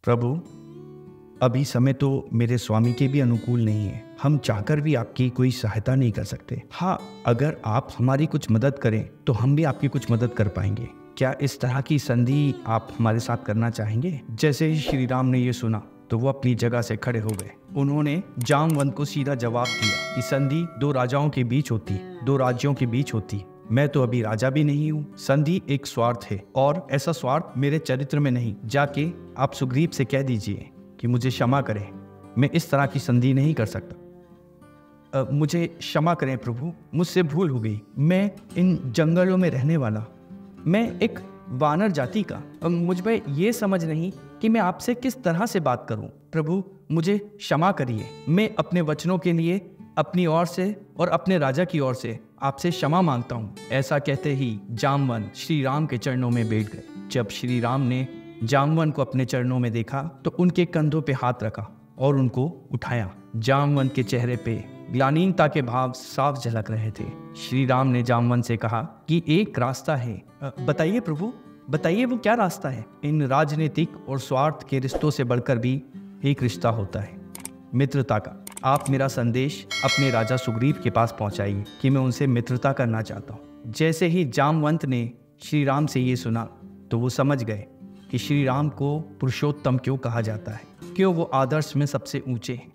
प्रभु, अभी समय तो मेरे स्वामी के भी अनुकूल नहीं है। हम चाहकर भी आपकी कोई सहायता नहीं कर सकते। हाँ, अगर आप हमारी कुछ मदद करें तो हम भी आपकी कुछ मदद कर पाएंगे। क्या इस तरह की संधि आप हमारे साथ करना चाहेंगे? जैसे ही श्री राम ने ये सुना तो वो अपनी जगह से खड़े हो गए। उन्होंने जामवंत को सीधा जवाब दिया कि संधि दो राजाओं के बीच होती, दो राज्यों के बीच होती। मैं तो अभी राजा भी नहीं हूँ। संधि एक स्वार्थ है और ऐसा स्वार्थ मेरे चरित्र में नहीं। जाके आप सुग्रीव से कह दीजिए कि मुझे क्षमा करें, मैं इस तरह की संधि नहीं कर सकता। मुझे क्षमा करें प्रभु, मुझसे भूल हो गई। मैं इन जंगलों में रहने वाला, मैं एक वानर जाति का, मुझ में ये समझ नहीं कि मैं आपसे किस तरह से बात करूं। प्रभु, मुझे क्षमा करिए। मैं अपने वचनों के लिए अपनी ओर से और अपने राजा की ओर से आपसे क्षमा मांगता हूँ। ऐसा कहते ही जामवंत श्री राम के चरणों में बैठ गए। जब श्री राम ने जामवंत को अपने चरणों में देखा तो उनके कंधों पे हाथ रखा और उनको उठाया। जामवंत के चेहरे पे ग्लानिनता के भाव साफ झलक रहे थे। श्री राम ने जामवंत से कहा कि एक रास्ता है। बताइए प्रभु, बताइए वो क्या रास्ता है? इन राजनीतिक और स्वार्थ के रिश्तों से बढ़कर भी एक रिश्ता होता है, मित्रता का। आप मेरा संदेश अपने राजा सुग्रीव के पास पहुंचाइए कि मैं उनसे मित्रता करना चाहता हूँ। जैसे ही जामवंत ने श्री राम से ये सुना तो वो समझ गए कि श्री राम को पुरुषोत्तम क्यों कहा जाता है, क्यों वो आदर्श में सबसे ऊंचे हैं।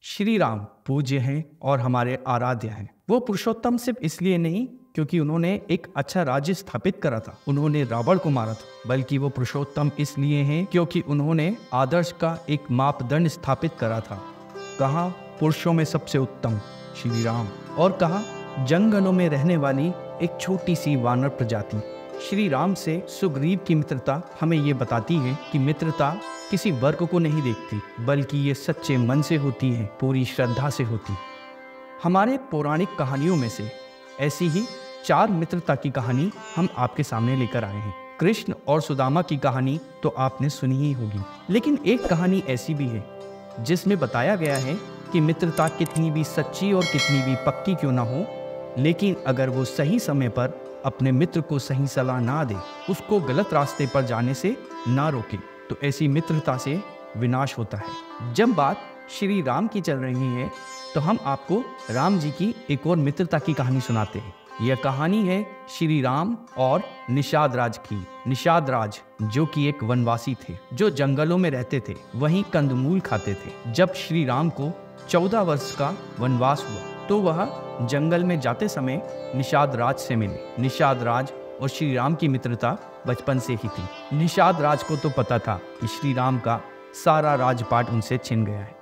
श्री राम पूज्य हैं और हमारे आराध्य हैं। वो पुरुषोत्तम सिर्फ इसलिए नहीं क्योंकि उन्होंने एक अच्छा राज्य स्थापित करा था, उन्होंने रावण को मारा था, बल्कि वो पुरुषोत्तम इसलिए हैं क्योंकि उन्होंने आदर्श का एक मापदंड स्थापित करा था। कहा पुरुषों में सबसे उत्तम श्री राम, और कहा जंगलों में रहने वाली एक छोटी सी वानर प्रजाति। श्री राम से सुग्रीव की मित्रता हमें ये बताती है कि मित्रता किसी वर्ग को नहीं देखती, बल्कि ये सच्चे मन से होती है, पूरी श्रद्धा से होती। हमारे पौराणिक कहानियों में से ऐसी ही 4 मित्रता की कहानी हम आपके सामने लेकर आए हैं। कृष्ण और सुदामा की कहानी तो आपने सुनी ही होगी, लेकिन एक कहानी ऐसी भी है जिसमें बताया गया है कि मित्रता कितनी भी सच्ची और कितनी भी पक्की क्यों ना हो, लेकिन अगर वो सही समय पर अपने मित्र को सही सलाह ना दे, उसको गलत रास्ते पर जाने से ना रोके, तो ऐसी मित्रता से विनाश होता है। जब बात श्री राम की चल रही है तो हम आपको राम जी की एक और मित्रता की कहानी सुनाते हैं। यह कहानी है श्री राम और निषाद राज की। निषाद राज जो कि एक वनवासी थे, जो जंगलों में रहते थे, वहीं कंदमूल खाते थे। जब श्री राम को 14 वर्ष का वनवास हुआ तो वह जंगल में जाते समय निषाद राज से मिले। निषाद राज और श्री राम की मित्रता बचपन से ही थी। निषाद राज को तो पता था कि श्री राम का सारा राजपाट उनसे छिन गया है,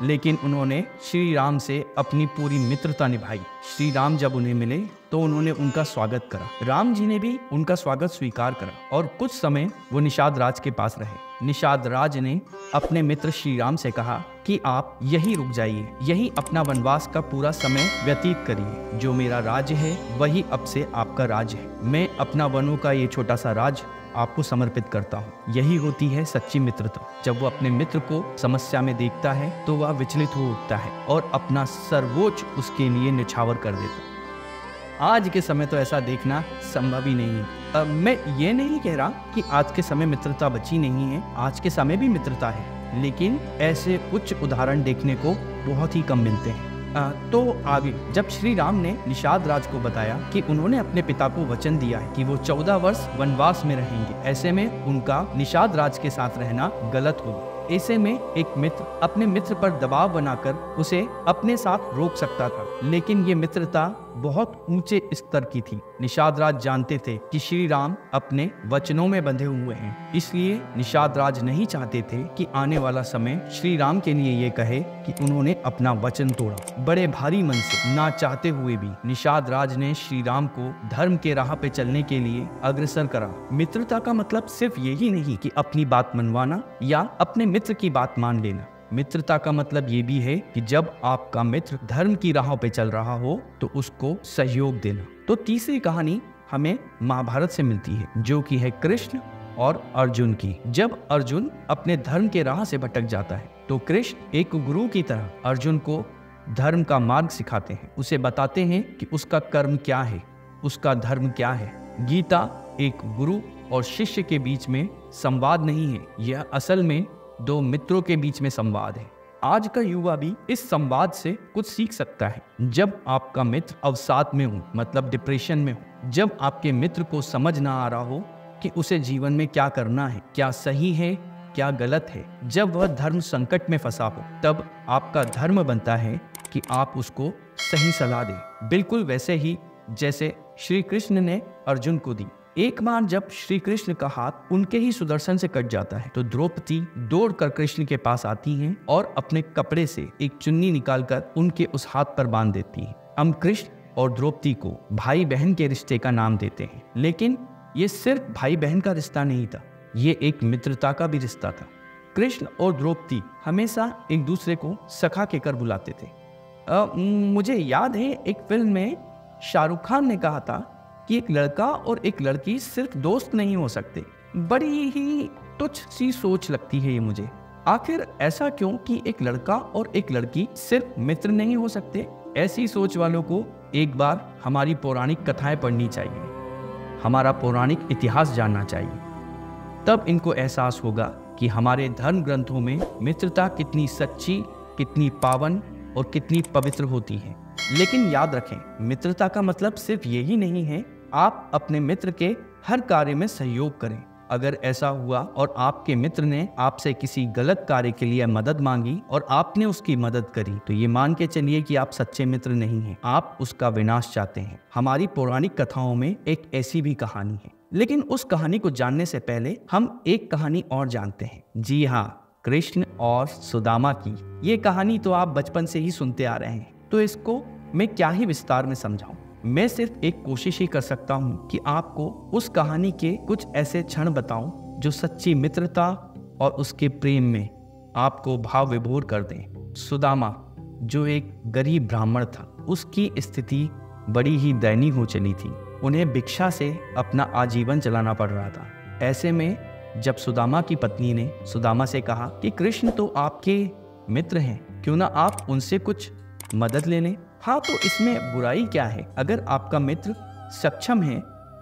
लेकिन उन्होंने श्री राम से अपनी पूरी मित्रता निभाई। श्री राम जब उन्हें मिले तो उन्होंने उनका स्वागत करा। राम जी ने भी उनका स्वागत स्वीकार करा और कुछ समय वो निषाद राज के पास रहे। निषाद राज ने अपने मित्र श्री राम से कहा कि आप यहीं रुक जाइए, यहीं अपना वनवास का पूरा समय व्यतीत करिए। जो मेरा राज्य है वही अब से आपका राज्य है। मैं अपना वनों का ये छोटा सा राज्य आपको समर्पित करता हूँ। यही होती है सच्ची मित्रता। जब वो अपने मित्र को समस्या में देखता है तो वह विचलित हो उठता है और अपना सर्वोच्च उसके लिए निछावर कर देता है। आज के समय तो ऐसा देखना संभव ही नहीं है। मैं ये नहीं कह रहा कि आज के समय मित्रता बची नहीं है, आज के समय भी मित्रता है, लेकिन ऐसे उच्च उदाहरण देखने को बहुत ही कम मिलते हैं। तो आगे जब श्री राम ने निषाद राज को बताया कि उन्होंने अपने पिता को वचन दिया है कि वो 14 वर्ष वनवास में रहेंगे, ऐसे में उनका निषाद राज के साथ रहना गलत होगा। ऐसे में एक मित्र अपने मित्र पर दबाव बनाकर उसे अपने साथ रोक सकता था, लेकिन ये मित्रता बहुत ऊंचे स्तर की थी। निषाद राज जानते थे कि श्री राम अपने वचनों में बंधे हुए हैं, इसलिए निषाद राज नहीं चाहते थे कि आने वाला समय श्री राम के लिए ये कहे कि उन्होंने अपना वचन तोड़ा। बड़े भारी मन से, ना चाहते हुए भी, निषाद राज ने श्री राम को धर्म के राह पे चलने के लिए अग्रसर करा। मित्रता का मतलब सिर्फ यही नहीं कि अपनी बात मनवाना या अपने मित्र की बात मान लेना। मित्रता का मतलब ये भी है कि जब आपका मित्र धर्म की राहों पे चल रहा हो तो उसको सहयोग देना। तो तीसरी कहानी हमें महाभारत से मिलती है, जो कि है कृष्ण और अर्जुन की। जब अर्जुन अपने धर्म के राह से भटक जाता है तो कृष्ण एक गुरु की तरह अर्जुन को धर्म का मार्ग सिखाते हैं, उसे बताते हैं कि उसका कर्म क्या है, उसका धर्म क्या है। गीता एक गुरु और शिष्य के बीच में संवाद नहीं है, यह असल में दो मित्रों के बीच में संवाद है। आज का युवा भी इस संवाद से कुछ सीख सकता है। जब आपका मित्र अवसाद में हो, मतलब डिप्रेशन में हो, जब आपके मित्र को समझ ना आ रहा हो कि उसे जीवन में क्या करना है, क्या सही है, क्या गलत है, जब वह धर्म संकट में फंसा हो, तब आपका धर्म बनता है कि आप उसको सही सलाह दें। बिल्कुल वैसे ही जैसे श्री कृष्ण ने अर्जुन को दी। एक बार जब श्री कृष्ण का हाथ उनके ही सुदर्शन से कट जाता है तो द्रौपदी दौड़कर कृष्ण के पास आती हैं और अपने कपड़े से एक चुन्नी निकालकर उनके उस हाथ पर बांध देती है। हम कृष्ण और द्रौपदी को भाई बहन के रिश्ते का नाम देते हैं, लेकिन ये सिर्फ भाई बहन का रिश्ता नहीं था, ये एक मित्रता का भी रिश्ता था। कृष्ण और द्रौपदी हमेशा एक दूसरे को सखा कहकर बुलाते थे। मुझे याद है एक फिल्म में शाहरुख खान ने कहा था कि एक लड़का और एक लड़की सिर्फ दोस्त नहीं हो सकते। बड़ी ही तुच्छ सी सोच लगती है ये मुझे। आखिर ऐसा क्यों कि एक लड़का और एक लड़की सिर्फ मित्र नहीं हो सकते? ऐसी सोच वालों को एक बार हमारी पौराणिक कथाएं पढ़नी चाहिए, हमारा पौराणिक इतिहास जानना चाहिए। तब इनको एहसास होगा कि हमारे धर्म ग्रंथों में मित्रता कितनी सच्ची, कितनी पावन और कितनी पवित्र होती है। लेकिन याद रखें, मित्रता का मतलब सिर्फ यही नहीं है आप अपने मित्र के हर कार्य में सहयोग करें। अगर ऐसा हुआ और आपके मित्र ने आपसे किसी गलत कार्य के लिए मदद मांगी और आपने उसकी मदद करी, तो ये मान के चलिए कि आप सच्चे मित्र नहीं हैं, आप उसका विनाश चाहते हैं। हमारी पौराणिक कथाओं में एक ऐसी भी कहानी है, लेकिन उस कहानी को जानने से पहले हम एक कहानी और जानते हैं। जी हाँ, कृष्ण और सुदामा की। ये कहानी तो आप बचपन से ही सुनते आ रहे हैं, तो इसको मैं क्या ही विस्तार में समझाऊं। मैं सिर्फ एक कोशिश ही कर सकता हूँ कि आपको उस कहानी के कुछ ऐसे क्षण बताऊं जो सच्ची मित्रता और उसके प्रेम में आपको भाव विभोर कर दें। सुदामा जो एक गरीब ब्राह्मण था, उसकी स्थिति बड़ी ही दयनीय हो चली थी। उन्हें भिक्षा से अपना आजीवन चलाना पड़ रहा था। ऐसे में जब सुदामा की पत्नी ने सुदामा से कहा कि कृष्ण तो आपके मित्र हैं, क्यों ना आप उनसे कुछ मदद ले लें। हाँ, तो इसमें बुराई क्या है? अगर आपका मित्र सक्षम है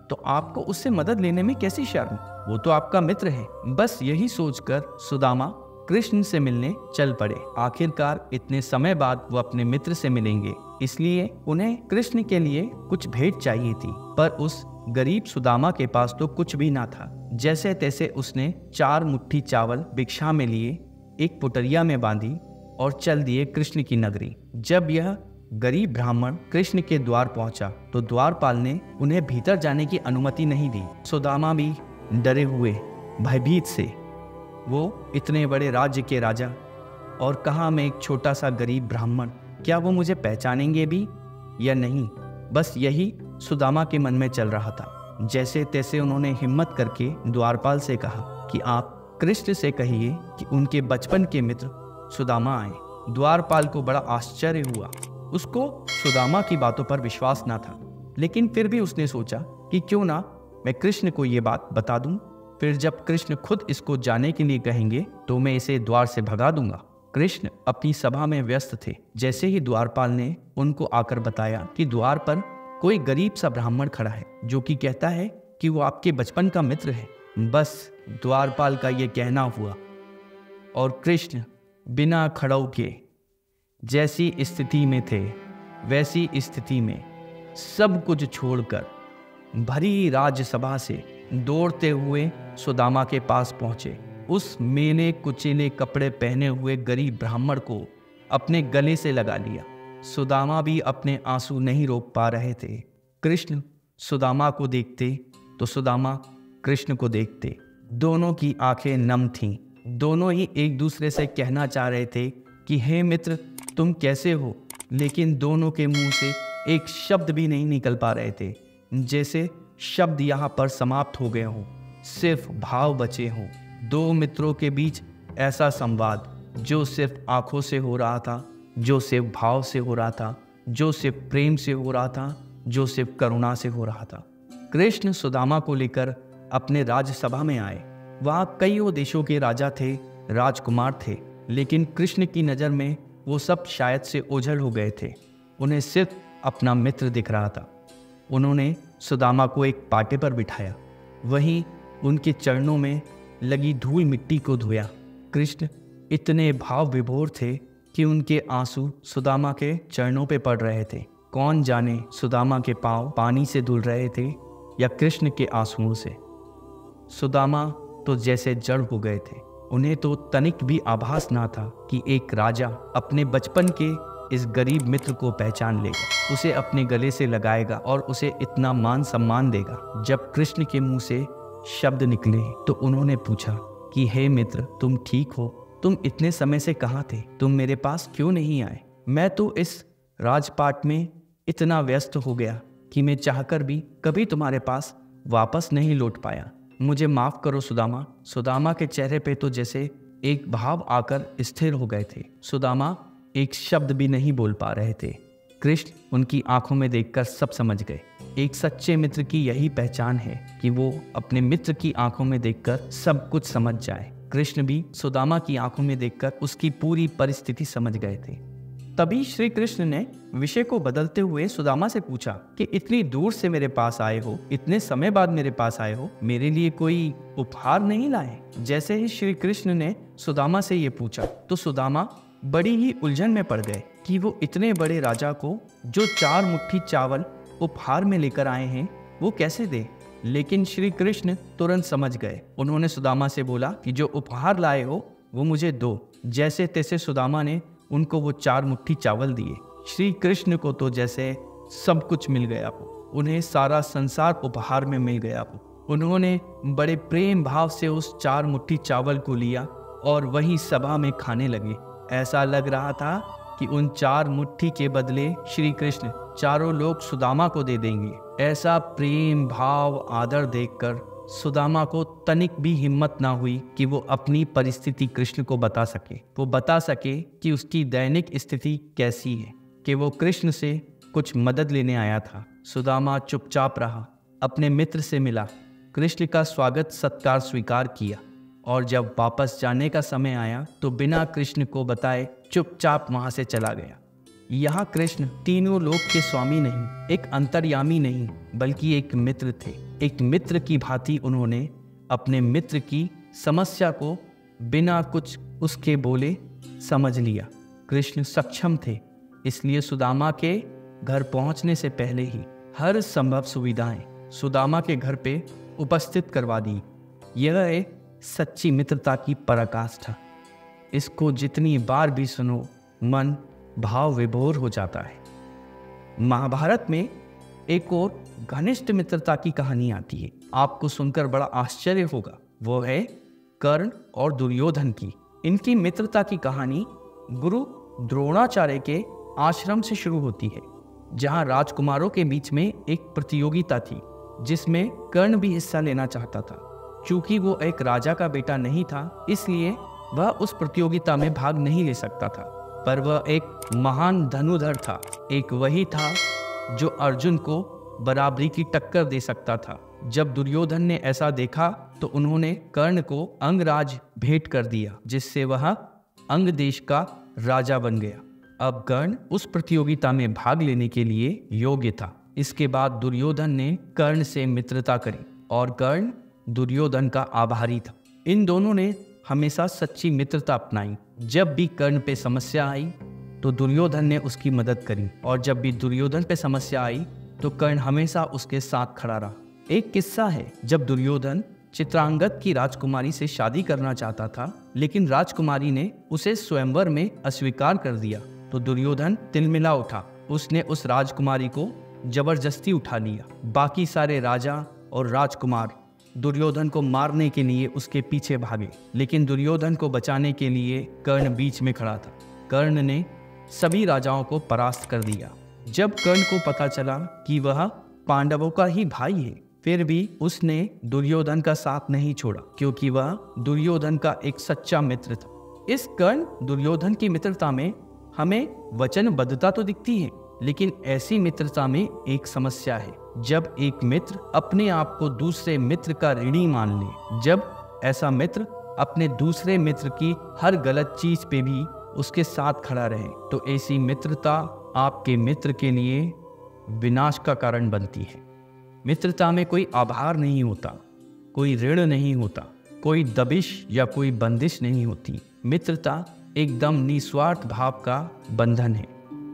तो आपको उससे मदद लेने में कैसी शर्म, वो तो आपका मित्र है। बस यही सोचकर सुदामा कृष्ण से मिलने चल पड़े। आखिरकार इतने समय बाद वो अपने मित्र से मिलेंगे, इसलिए उन्हें कृष्ण के लिए कुछ भेंट चाहिए थी। पर उस गरीब सुदामा के पास तो कुछ भी ना था। जैसे तैसे उसने 4 मुट्ठी चावल भिक्षा में लिए, एक पुटरिया में बांधी और चल दिए कृष्ण की नगरी। जब यह गरीब ब्राह्मण कृष्ण के द्वार पहुंचा तो द्वारपाल ने उन्हें भीतर जाने की अनुमति नहीं दी। सुदामा भी डरे हुए, भयभीत से, वो इतने बड़े राज्य के राजा और कहाँ मैं एक छोटा सा गरीब ब्राह्मण, क्या वो मुझे पहचानेंगे भी या नहीं? बस यही सुदामा के मन में चल रहा था। जैसे तैसे उन्होंने हिम्मत करके द्वारपाल से कहा कि आप कृष्ण से कहिए कि उनके बचपन के मित्र सुदामा आए। द्वारपाल को बड़ा आश्चर्य हुआ। उसको सुदामा की बातों पर विश्वास ना था, लेकिन फिर भी उसने सोचा कि क्यों ना मैं कृष्ण को ये बात बता दूं। फिर जब कृष्ण खुद इसको जाने के लिए कहेंगे तो मैं इसे द्वार से भगा दूंगा। कृष्ण अपनी सभा में व्यस्त थे। जैसे ही द्वारपाल ने उनको आकर बताया कि द्वार पर कोई गरीब सा ब्राह्मण खड़ा है जो कि कहता है कि वो आपके बचपन का मित्र है, बस द्वारपाल का ये कहना हुआ और कृष्ण बिना खड़ाऊ के जैसी स्थिति में थे वैसी स्थिति में सब कुछ छोड़कर भरी राज्यसभा से दौड़ते हुए सुदामा के पास पहुंचे। उस मेले कुचेले कपड़े पहने हुए गरीब ब्राह्मण को अपने गले से लगा लिया। सुदामा भी अपने आंसू नहीं रोक पा रहे थे। कृष्ण सुदामा को देखते तो सुदामा कृष्ण को देखते। दोनों की आंखें नम थीं। दोनों ही एक दूसरे से कहना चाह रहे थे कि हे मित्र, तुम कैसे हो, लेकिन दोनों के मुंह से एक शब्द भी नहीं निकल पा रहे थे। जैसे शब्द यहाँ पर समाप्त हो गए हों, सिर्फ भाव बचे हों। दो मित्रों के बीच ऐसा संवाद जो सिर्फ आंखों से हो रहा था, जो सिर्फ भाव से हो रहा था, जो सिर्फ प्रेम से हो रहा था, जो सिर्फ करुणा से हो रहा था। कृष्ण सुदामा को लेकर अपने राज्यसभा में आए। वहाँ कईयों देशों के राजा थे, राजकुमार थे, लेकिन कृष्ण की नज़र में वो सब शायद से ओझल हो गए थे। उन्हें सिर्फ अपना मित्र दिख रहा था। उन्होंने सुदामा को एक पाटे पर बिठाया, वहीं उनके चरणों में लगी धूल मिट्टी को धोया। कृष्ण इतने भाव विभोर थे कि उनके आंसू सुदामा के चरणों पे पड़ रहे थे। कौन जाने सुदामा के पांव पानी से धुल रहे थे या कृष्ण के आंसुओं से। सुदामा तो जैसे जड़ हो गए थे। उन्हें तो तनिक भी आभास ना था कि एक राजा अपने बचपन के इस गरीब मित्र को पहचान लेगा, उसे अपने गले से लगाएगा और उसे इतना मान सम्मान देगा। जब कृष्ण के मुंह से शब्द निकले तो उन्होंने पूछा कि हे मित्र, तुम ठीक हो? तुम इतने समय से कहाँ थे? तुम मेरे पास क्यों नहीं आए? मैं तो इस राजपाट में इतना व्यस्त हो गया कि मैं चाहकर भी कभी तुम्हारे पास वापस नहीं लौट पाया। मुझे माफ करो सुदामा। सुदामा के चेहरे पे तो जैसे एक भाव आकर स्थिर हो गए थे। सुदामा एक शब्द भी नहीं बोल पा रहे थे। कृष्ण उनकी आंखों में देखकर सब समझ गए। एक सच्चे मित्र की यही पहचान है कि वो अपने मित्र की आंखों में देखकर सब कुछ समझ जाए। कृष्ण भी सुदामा की आंखों में देखकर उसकी पूरी परिस्थिति समझ गए थे। तभी श्री कृष्ण ने विषय को बदलते हुए सुदामा से पूछा कि इतनी दूर से मेरे पास आए हो, इतने समय बाद मेरे पास आए हो, मेरे लिए कोई उपहार नहीं लाए? जैसे ही श्री कृष्ण ने सुदामा से ये पूछा तो सुदामा बड़ी ही उलझन में पड़ गए कि वो इतने बड़े राजा को जो 4 मुट्ठी चावल उपहार में लेकर आए हैं वो कैसे दे। लेकिन श्री कृष्ण तुरंत समझ गए। उन्होंने सुदामा से बोला कि जो उपहार लाए हो वो मुझे दो। जैसे तैसे सुदामा ने उनको वो 4 मुट्ठी चावल दिए। श्री कृष्ण को तो जैसे सब कुछ मिल गया हो, उन्हें सारा संसार उपहार में मिल गया हो। उन्होंने बड़े प्रेम भाव से उस 4 मुट्ठी चावल को लिया और वही सभा में खाने लगे। ऐसा लग रहा था कि उन 4 मुट्ठी के बदले श्री कृष्ण चारों लोग सुदामा को दे देंगे। ऐसा प्रेम भाव आदर देखकर सुदामा को तनिक भी हिम्मत ना हुई कि वो अपनी परिस्थिति कृष्ण को बता सके। वो बता सके कि उसकी दैनिक स्थिति कैसी है, कि वो कृष्ण से कुछ मदद लेने आया था। सुदामा चुपचाप रहा, अपने मित्र से मिला, कृष्ण का स्वागत सत्कार स्वीकार किया और जब वापस जाने का समय आया तो बिना कृष्ण को बताए चुपचाप वहां से चला गया। यहाँ कृष्ण तीनों लोक के स्वामी नहीं, एक अंतर्यामी नहीं, बल्कि एक मित्र थे। एक मित्र की भांति उन्होंने अपने मित्र की समस्या को बिना कुछ उसके बोले समझ लिया। कृष्ण सक्षम थे, इसलिए सुदामा के घर पहुंचने से पहले ही हर संभव सुविधाएं सुदामा के घर पे उपस्थित करवा दी। यह एक सच्ची मित्रता की पराकाष्ठा। इसको जितनी बार भी सुनो मन भाव विभोर हो जाता है। महाभारत में एक और घनिष्ठ मित्रता की कहानी आती है, आपको सुनकर बड़ा आश्चर्य होगा। वो है कर्ण और दुर्योधन की। इनकी मित्रता की कहानी गुरु द्रोणाचार्य के आश्रम से शुरू होती है, जहां राजकुमारों के बीच में एक प्रतियोगिता थी जिसमें कर्ण भी हिस्सा लेना चाहता था। चूंकि वो एक राजा का बेटा नहीं था, इसलिए वह उस प्रतियोगिता में भाग नहीं ले सकता था, पर वह एक महान धनुधर था। एक वही था जो अर्जुन को बराबरी की टक्कर दे सकता था। जब दुर्योधन ने ऐसा देखा तो उन्होंने कर्ण को अंगराज भेंट कर दिया, जिससे वह अंग देश का राजा बन गया। अब कर्ण उस प्रतियोगिता में भाग लेने के लिए योग्य था। इसके बाद दुर्योधन ने कर्ण से मित्रता करी और कर्ण दुर्योधन का आभारी था। इन दोनों ने हमेशा सच्ची मित्रता अपनाई। जब भी कर्ण पे समस्या आई तो दुर्योधन ने उसकी मदद करी, और जब भी दुर्योधन पे समस्या आई तो कर्ण हमेशा उसके साथ खड़ा रहा। एक किस्सा है, जब दुर्योधन चित्रांगद की राजकुमारी से शादी करना चाहता था, लेकिन राजकुमारी ने उसे स्वयंवर में अस्वीकार कर दिया, तो दुर्योधन तिलमिला उठा। उसने उस राजकुमारी को जबरदस्ती उठा लिया। बाकी सारे राजा और राजकुमार दुर्योधन को मारने के लिए उसके पीछे भागे, लेकिन दुर्योधन को बचाने के लिए कर्ण बीच में खड़ा था। कर्ण ने सभी राजाओं को परास्त कर दिया। जब कर्ण को पता चला कि वह पांडवों का ही भाई है, फिर भी उसने दुर्योधन का साथ नहीं छोड़ा, क्योंकि वह दुर्योधन का एक सच्चा मित्र था। इस कर्ण दुर्योधन की मित्रता में हमें वचनबद्धता तो दिखती है, लेकिन ऐसी मित्रता में एक समस्या है। जब एक मित्र अपने आप को दूसरे मित्र का ऋणी मान ले, जब ऐसा मित्र अपने दूसरे मित्र की हर गलत चीज पे भी उसके साथ खड़ा रहे, तो ऐसी मित्रता आपके मित्र के लिए विनाश का कारण बनती है। मित्रता में कोई आभार नहीं होता, कोई ऋण नहीं होता, कोई दबिश या कोई बंदिश नहीं होती। मित्रता एकदम निस्वार्थ भाव का बंधन है।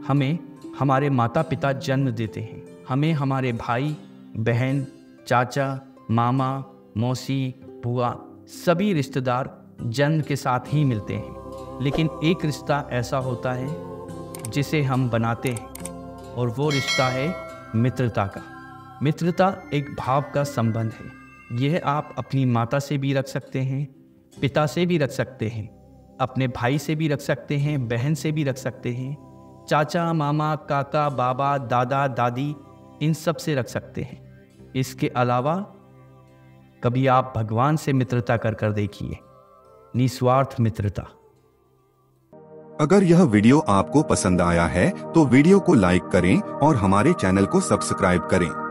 हमें हमारे माता पिता जन्म देते हैं, हमें हमारे भाई बहन, चाचा, मामा, मौसी, बुआ सभी रिश्तेदार जन्म के साथ ही मिलते हैं। लेकिन एक रिश्ता ऐसा होता है जिसे हम बनाते हैं, और वो रिश्ता है मित्रता का। मित्रता एक भाव का संबंध है। यह आप अपनी माता से भी रख सकते हैं, पिता से भी रख सकते हैं, अपने भाई से भी रख सकते हैं, बहन से भी रख सकते हैं, चाचा, मामा, काका, बाबा, दादा, दादी, इन सब से रख सकते हैं। इसके अलावा कभी आप भगवान से मित्रता कर देखिए, निस्वार्थ मित्रता। अगर यह वीडियो आपको पसंद आया है तो वीडियो को लाइक करें और हमारे चैनल को सब्सक्राइब करें।